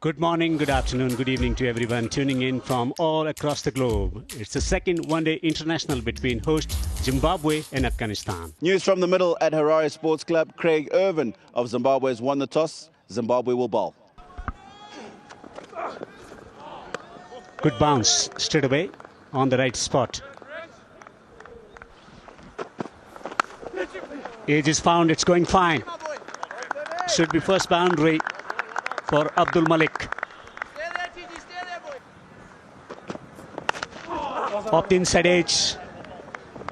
Good morning, good afternoon, good evening to everyone tuning in from all across the globe. It's the second one-day international between host Zimbabwe and Afghanistan. News from the middle at Harare Sports Club. Craig Irvin of Zimbabwe has won the toss. Zimbabwe will bowl. Good bounce straight away on the right spot. Age is found, it's going fine. Should be first boundary for Abdul Malik. Off the inside edge.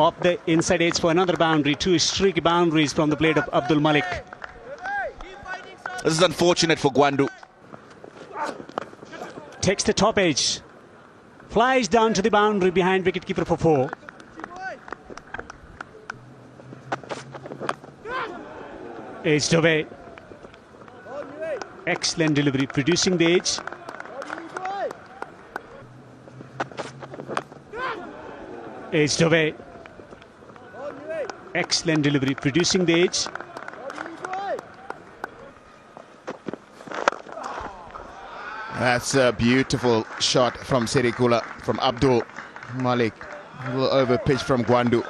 Off the inside edge for another boundary. Two streaky boundaries from the plate of Abdul Malik. This is unfortunate for Gwandu. Takes the top edge. Flies down to the boundary behind wicketkeeper for 4. Edged away. Excellent delivery, producing the edge. Edged away. Excellent delivery, producing the edge. That's a beautiful shot from Serikula, from Abdul Malik. A little over pitch from Gwandu.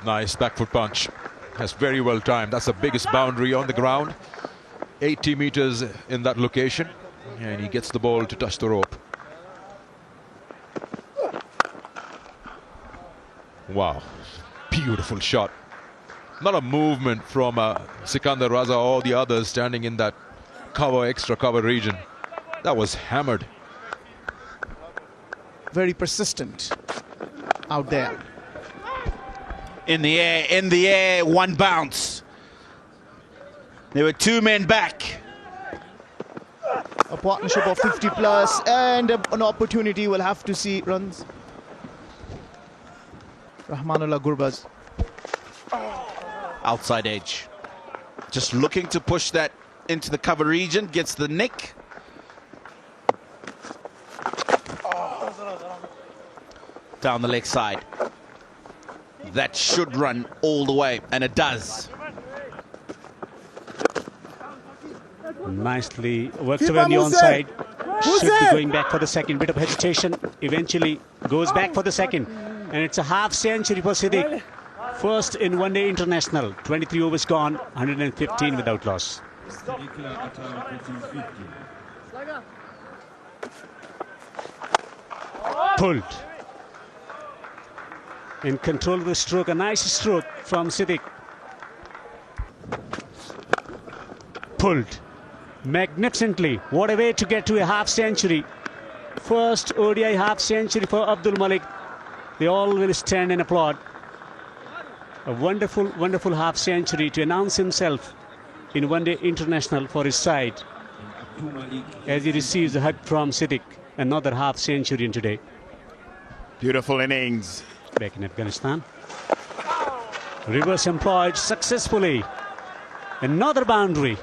Nice back foot punch. That's very well timed. That's the biggest boundary on the ground. 80 meters in that location. And he gets the ball to touch the rope. Wow. Beautiful shot. Not a movement from Sikandar Raza or the others standing in that cover, extra cover region. That was hammered. Very persistent out there. In the air, one bounce. There were two men back. A partnership of 50 plus and an opportunity. We'll have to see runs. Rahmanullah Gurbaz. Outside edge. Just looking to push that into the cover region. Gets the nick. Down the leg side. That should run all the way, and it does. Nicely worked away on the onside. Should be going back for the second. Bit of hesitation. Eventually goes back for the second. And it's a half century for Siddiq. First in one-day international. 23 overs gone, 115 without loss. Pulled. In control of the stroke, a nice stroke from Siddiq. Pulled magnificently. What a way to get to a half century. First ODI half century for Abdul Malik. They all will stand and applaud. A wonderful, wonderful half century to announce himself in one-day international for his side as he receives a hug from Siddiq. Another half century in today. Beautiful innings. Back in Afghanistan. Reverse employed successfully. Another boundary.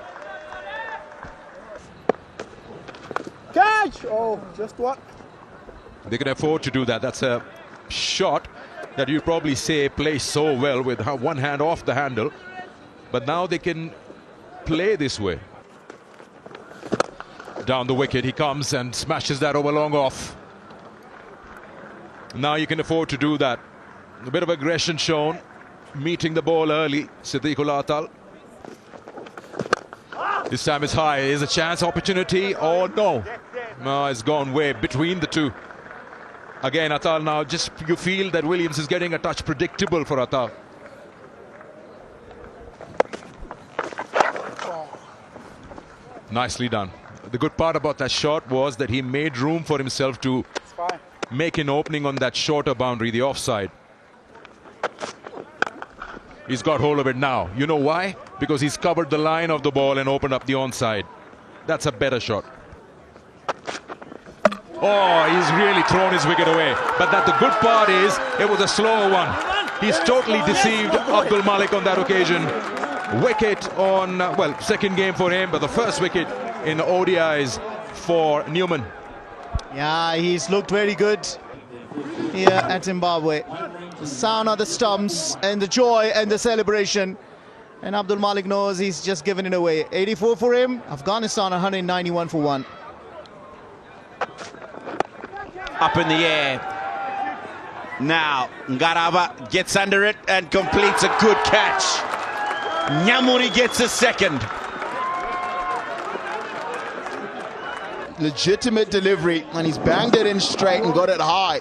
Catch! Oh, just what? They can afford to do that. That's a shot that you probably say plays so well with one hand off the handle. But now they can play this way. Down the wicket he comes and smashes that over long off. Now you can afford to do that. A bit of aggression shown. Meeting the ball early. Siddiqul Atal. This time it's high. Is a chance, opportunity. Oh no. No, it's gone way between the two. Again, Atal now, just you feel that Williams is getting a touch predictable for Atal. Nicely done. The good part about that shot was that he made room for himself to make an opening on that shorter boundary, the offside. He's got hold of it now. You know why? Because he's covered the line of the ball and opened up the onside. That's a better shot. Oh, he's really thrown his wicket away. But the good part is, it was a slower one. He's totally deceived Abdul Malik on that occasion. Wicket on, well, second game for him, but the first wicket in the ODIs for Newman. Yeah, he's looked very good here at Zimbabwe. The sound of the stumps and the joy and the celebration And Abdul Malik knows he's just given it away. 84 for him. Afghanistan 191 for 1. Up in the air. Now, Ngarava gets under it and completes a good catch. Nyamuri gets a second. Legitimate delivery, and he's banged it in straight and got it high.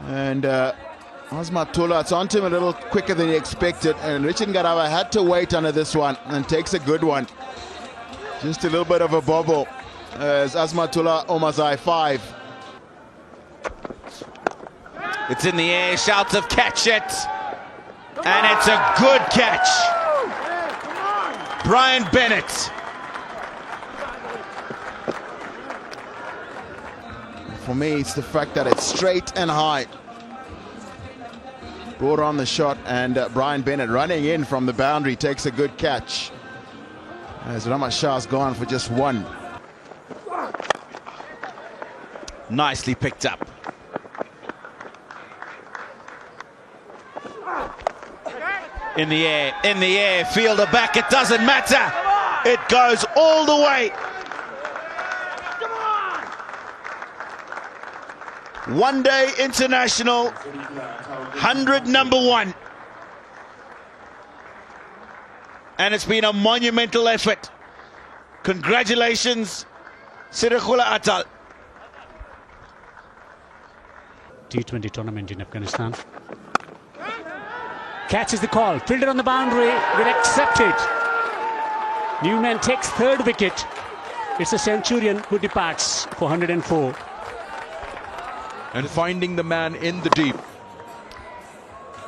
And Azmatullah, it's onto him a little quicker than he expected, and Richard Ngarava had to wait under this one and takes a good one. Just a little bit of a bobble as Azmatullah Omazai 5. It's in the air, shouts of catch it, and it's a good catch. Brian Bennett. For me, it's the fact that it's straight and high. Brought on the shot, and Brian Bennett running in from the boundary takes a good catch. As Rahmat Shah's gone for just one. Nicely picked up. In the air, fielder back, it doesn't matter. It goes all the way. One Day International, 100 number 1. And it's been a monumental effort. Congratulations, Sirikhullah Atal. T20 tournament in Afghanistan. Catches the call, fielded on the boundary, will accept it. Newman takes 3rd wicket. It's a Centurion who departs for 104. And finding the man in the deep.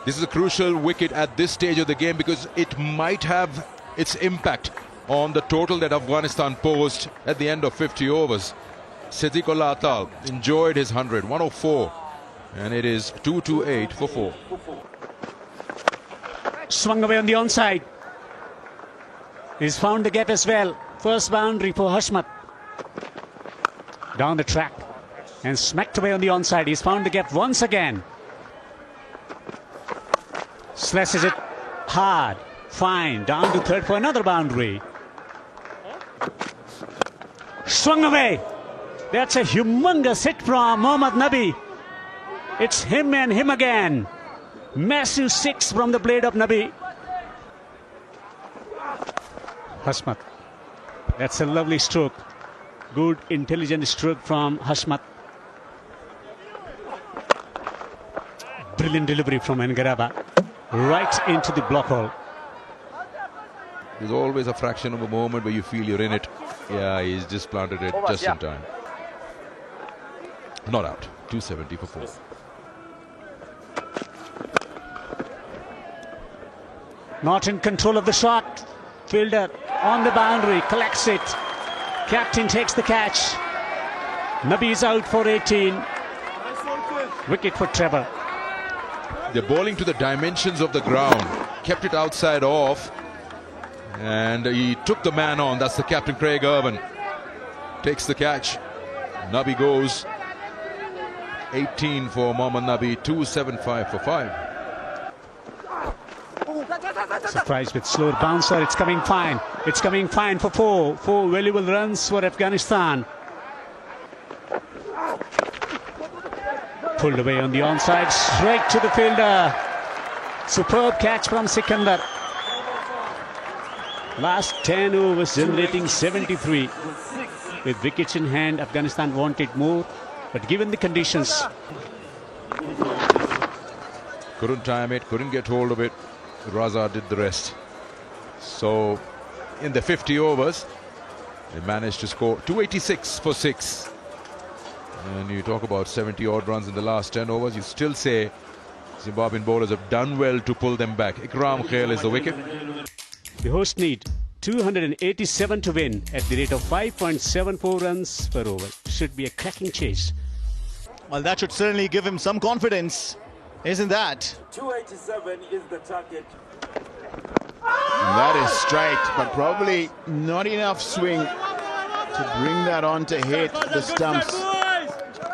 This is a crucial wicket at this stage of the game because it might have its impact on the total that Afghanistan posed at the end of 50 overs. Siddiqullah Atal enjoyed his 100, 104, and it is 228 for 4. Swung away on the onside. He's found the gap as well. First boundary for Hashmat. Down the track and smacked away on the onside. He's found the gap once again. Slashes it hard, fine, down to 3rd for another boundary. Swung away. That's a humongous hit from Mohammad Nabi. It's him and him again. Massive 6 from the blade of Nabi. Hashmat. That's a lovely stroke. Good, intelligent stroke from Hashmat. Brilliant delivery from Ngarava. Right into the block hole. There's always a fraction of a moment where you feel you're in it. Yeah, he's just planted it just in time. Not out. 270 for 4. Not in control of the shot. Fielder on the boundary, collects it. Captain takes the catch. Nabi is out for 18. Wicket for Trevor. They're bowling to the dimensions of the ground. Kept it outside off. And he took the man on. That's the captain, Craig Irwin. Takes the catch. Nabi goes. 18 for Mohammad Nabi. 275 for 5. Surprised with slow bouncer. It's coming fine. It's coming fine for 4. 4 valuable runs for Afghanistan. Pulled away on the onside, straight to the fielder. Superb catch from Sikandar. Last 10 overs generating 73. With wickets in hand, Afghanistan wanted more, but given the conditions, Couldn't time it, couldn't get hold of it. Raza did the rest. So in the 50 overs, they managed to score 286 for 6. And you talk about 70 odd runs in the last 10 overs, you still say Zimbabwean bowlers have done well to pull them back. Ikram Khail is the wicket. the hosts need 287 to win at the rate of 5.74 runs per over. Should be a cracking chase. Well, that should certainly give him some confidence, isn't that? 287 is the target. And that is straight, but probably not enough swing to bring that on to hit the stumps.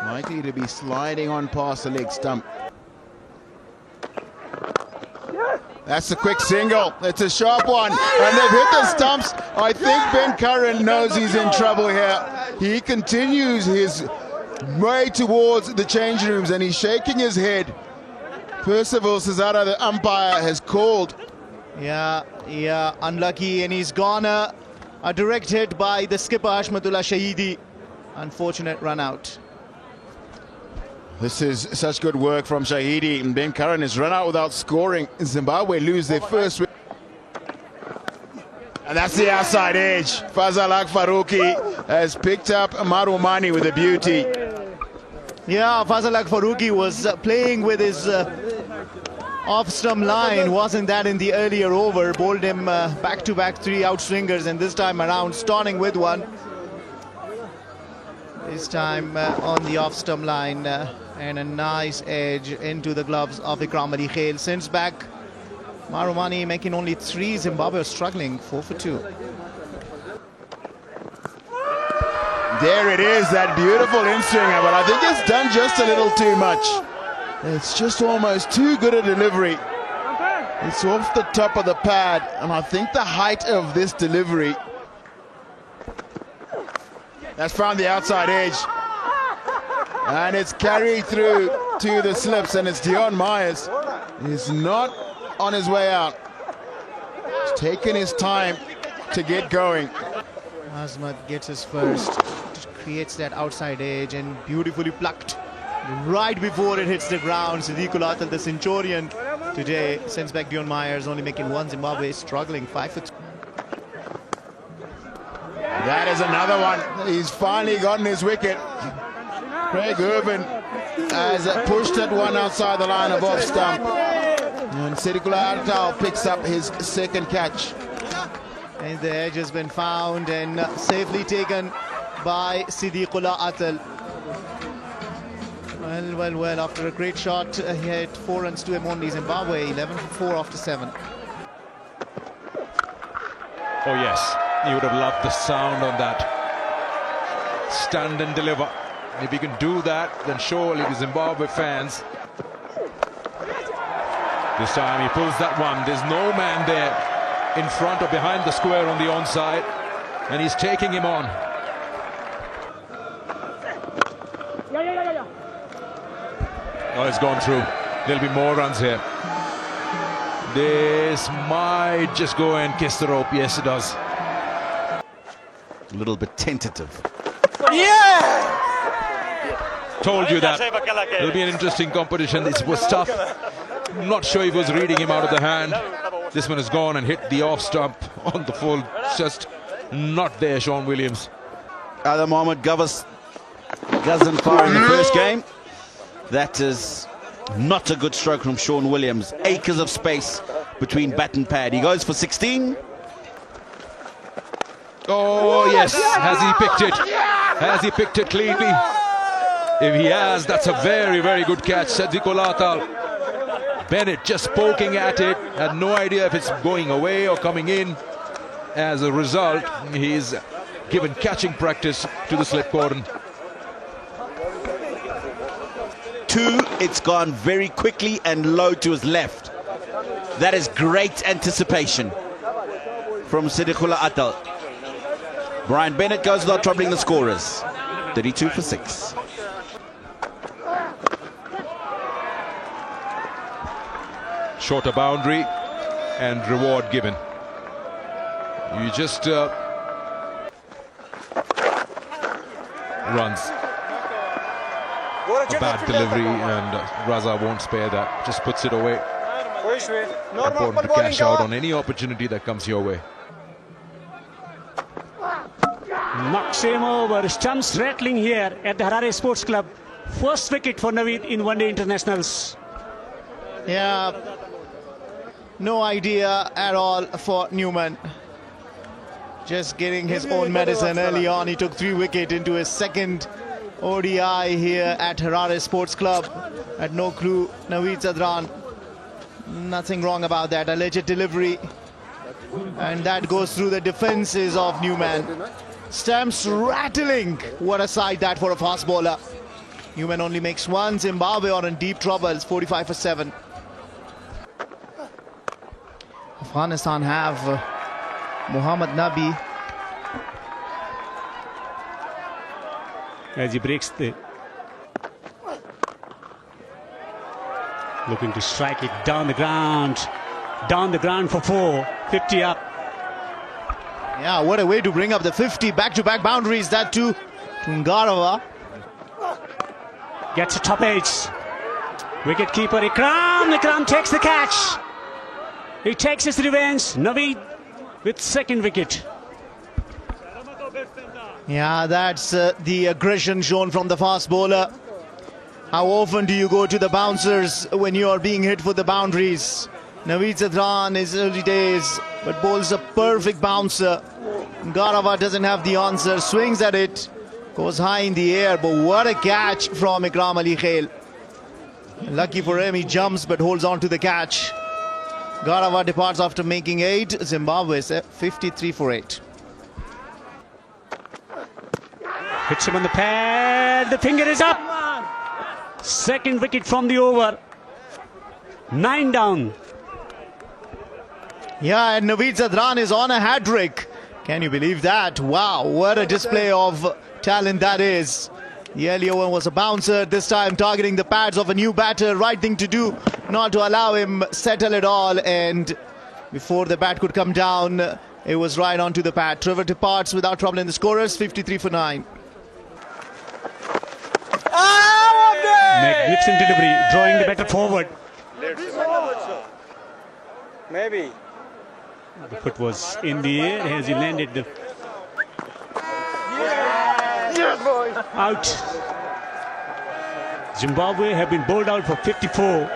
Likely to be sliding on past the leg stump. That's a quick single. It's a sharp one. And they've hit the stumps. I think Ben Curran knows he's in trouble here. He continues his way towards the change rooms and he's shaking his head. Percival Cesara, the umpire, has called. Yeah, unlucky, and he's gone a direct hit by the skipper Hashmatullah Shahidi. Unfortunate run out. This is such good work from Shahidi, and Ben Curran has run out without scoring. Zimbabwe lose their first win. And that's the outside edge. Fazalak Faruqi has picked up Marumani with a beauty. Yeah, Fazalak Faruqi was playing with his off-stump line. Wasn't that in the earlier over? Bowled him back-to-back 3 out swingers, and this time around starting with one. This time on the off-stump line, and a nice edge into the gloves of Ikram Ali Khail. Sends back Marumani, making only 3. Zimbabwe are struggling, 4 for 2. There it is, that beautiful in-swinger, but I think it's done just a little too much. It's just almost too good a delivery. It's off the top of the pad, and I think the height of this delivery, that's found the outside edge. And it's carried through to the slips, and it's Dion Myers. He's not on his way out. He's taken his time to get going. Azmat gets his first, creates that outside edge, and beautifully plucked right before it hits the ground. Siddiqul Atal, the Centurion, today sends back Dion Myers, only making 1. Zimbabwe struggling, 5 for 2. That is another one. He's finally gotten his wicket. Craig Irvin has pushed that one outside the line of off stump. And Siddiqul Atal picks up his second catch. And the edge has been found and safely taken by Siddiqul Atal. Well, after a great shot, he had 4 runs to him only. Zimbabwe 11 for 4 after 7. Oh yes, you would have loved the sound on that. Stand and deliver. If you can do that, then surely the Zimbabwe fans. This time he pulls that one. There's no man there in front or behind the square on the onside, and he's taking him on. Oh, it's gone through. There'll be more runs here. This might just go and kiss the rope. Yes, it does. A little bit tentative. Told you that. It'll be an interesting competition. This was tough. I'm not sure if he was reading him out of the hand. This one has gone and hit the off stump on the full. Just not there, Sean Williams. Adam Mohammed Gavas doesn't fire in the first game. That is not a good stroke from Sean Williams. Acres of space between bat and pad. He goes for 16. Oh yes, has he picked it? Has he picked it cleanly? If he has, that's a very, very good catch. Siddiqul Atal. Bennett just poking at it, had no idea if it's going away or coming in. As a result, he's given catching practice to the slip cordon. 2, it's gone very quickly and low to his left. That is great anticipation from Siddiqul Atal. Brian Bennett goes without troubling the scorers. 32 for 6. Shorter boundary and reward given. You just runs. A bad delivery, and Raza won't spare that. Just puts it away. Important to cash out on any opportunity that comes your way. Knocks him over. Stumps rattling here at the Harare Sports Club. First wicket for Naveed in one-day internationals. Yeah, no idea at all for Newman. Just getting his own medicine early on. He took 3 wickets into his second ODI here at Harare Sports Club. Had no clue. Naveed Zadran, nothing wrong about that. Alleged delivery, and that goes through the defenses of Newman. Stumps rattling. What a sight that for a fast bowler. Newman only makes 1. Zimbabwe are in deep trouble. It's 45 for 7. Afghanistan have Muhammad Nabi. As he breaks the... Looking to strike it down the ground. Down the ground for 4. 50 up. Yeah, what a way to bring up the 50 back-to-back boundaries. That too to Ngarava. Gets a top edge. Wicket-keeper Ikram. Ikram takes the catch. He takes his revenge. Naveed with second wicket. Yeah, that's the aggression shown from the fast bowler. How often do you go to the bouncers when you are being hit for the boundaries? Naveed Zadran is early days, but bowls a perfect bouncer. Ngarava doesn't have the answer, swings at it, goes high in the air, but what a catch from Ikram Ali Khail. Lucky for him, he jumps but holds on to the catch. Ngarava departs after making 8. Zimbabwe 53 for 8. Hits him on the pad. The finger is up. Second wicket from the over. 9 down. Yeah, and Naveed Zadran is on a hat-trick. Can you believe that? Wow, what a display of talent that is. The earlier one was a bouncer, this time targeting the pads of a new batter. Right thing to do, not to allow him settle it all. And before the bat could come down, it was right onto the pad. Trevor departs without trouble in the scorers, 53 for 9. Magnificent delivery, drawing the batter forward. Maybe. The foot was in the air as he landed the... Out. Zimbabwe have been bowled out for 54.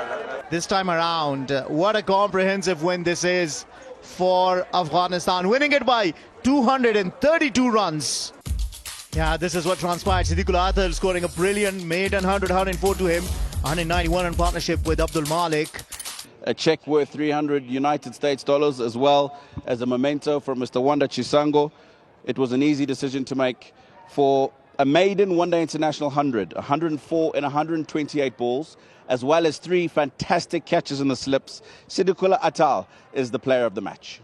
This time around, what a comprehensive win this is for Afghanistan, winning it by 232 runs. Yeah, this is what transpired. Siddiqullah Athal scoring a brilliant maiden 104 to him, 191 in partnership with Abdul Malik. A check worth 300 United States dollars as well as a memento from Mr. Wanda Chisango. It was an easy decision to make for a maiden one-day international 104 and 128 balls, as well as 3 fantastic catches in the slips. Siddiqullah Athal is the player of the match.